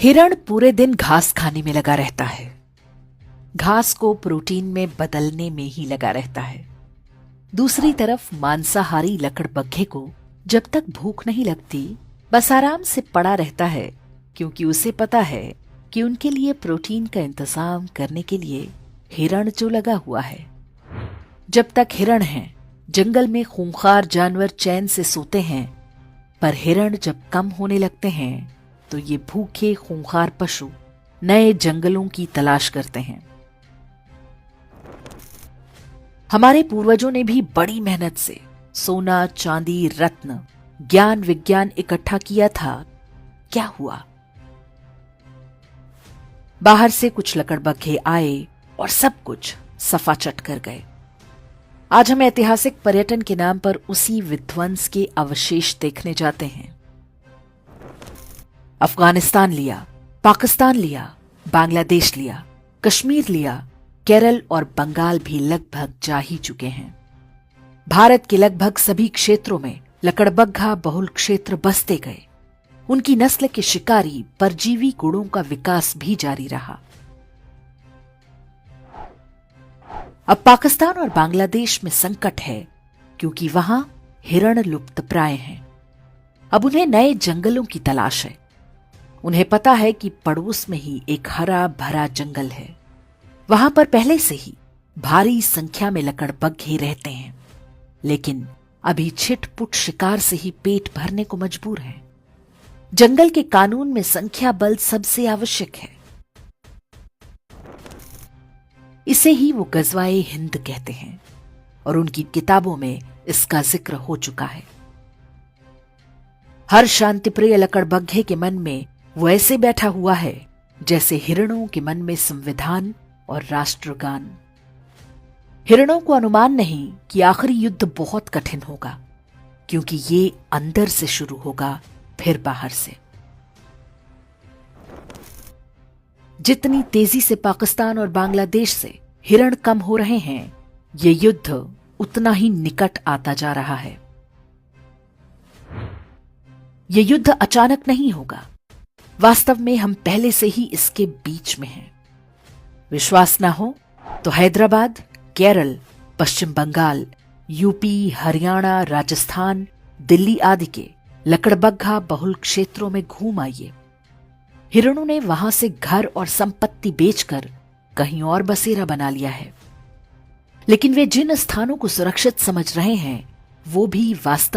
हिरण पूरे दिन घास खाने में लगा रहता है, घास को प्रोटीन में बदलने में ही लगा रहता है। दूसरी तरफ मांसाहारी लकड़बग्घे को जब तक भूख नहीं लगती बस आराम से पड़ा रहता है, क्योंकि उसे पता है कि उनके लिए प्रोटीन का इंतजाम करने के लिए हिरण जो लगा हुआ है। जब तक हिरण हैं, जंगल में खूंखार जानवर चैन से सोते हैं, पर हिरण जब कम होने लगते हैं तो ये भूखे खूंखार पशु नए जंगलों की तलाश करते हैं। हमारे पूर्वजों ने भी बड़ी मेहनत से सोना, चांदी, रत्न, ज्ञान, विज्ञान इकट्ठा किया था। क्या हुआ? बाहर से कुछ लकड़बग्घे आए और सब कुछ सफाचट कर गए। आज हम ऐतिहासिक पर्यटन के नाम पर उसी विध्वंस के अवशेष देखने जाते हैं। अफगानिस्तान लिया, पाकिस्तान लिया, बांग्लादेश लिया, कश्मीर लिया, केरल और बंगाल भी लगभग जा ही चुके हैं। भारत के लगभग सभी क्षेत्रों में लकड़बग्घा बहुल क्षेत्र बसते गए। उनकी नस्ल के शिकारी परजीवी गुणों का विकास भी जारी रहा। अब पाकिस्तान और बांग्लादेश में संकट है, क्योंकि वहां हिरण लुप्तप्राय हैं। अब उन्हें नए जंगलों की तलाश है। उन्हें पता है कि पड़ोस में ही एक हरा भरा जंगल है। वहां पर पहले से ही भारी संख्या में लकड़बग्घे रहते हैं, लेकिन अभी छिटपुट शिकार से ही पेट भरने को मजबूर हैं। जंगल के कानून में संख्या बल सबसे आवश्यक है। इसे ही वो गजवाए हिंद कहते हैं और उनकी किताबों में इसका जिक्र हो चुका है। हर शांतिप्रिय लकड़बग्घे के मन में वो ऐसे बैठा हुआ है जैसे हिरणों के मन में संविधान और राष्ट्रगान। हिरणों को अनुमान नहीं कि आखिरी युद्ध बहुत कठिन होगा, क्योंकि ये अंदर से शुरू होगा, फिर बाहर से। जितनी तेजी से पाकिस्तान और बांग्लादेश से हिरण कम हो रहे हैं, ये युद्ध उतना ही निकट आता जा रहा है। ये युद्ध अचानक नहीं होगा। वास्तव में हम पहले से ही इसके बीच में हैं। विश्वास ना हो तो हैदराबाद, केरल, पश्चिम बंगाल, यूपी, हरियाणा, राजस्थान, दिल्ली आदि के लकड़बग्घा बहुल क्षेत्रों में घूम आइए। हिरणों ने वहां से घर और संपत्ति बेचकर कहीं और बसेरा बना लिया है, लेकिन वे जिन स्थानों को सुरक्षित समझ रहे हैं वो भी वास्तव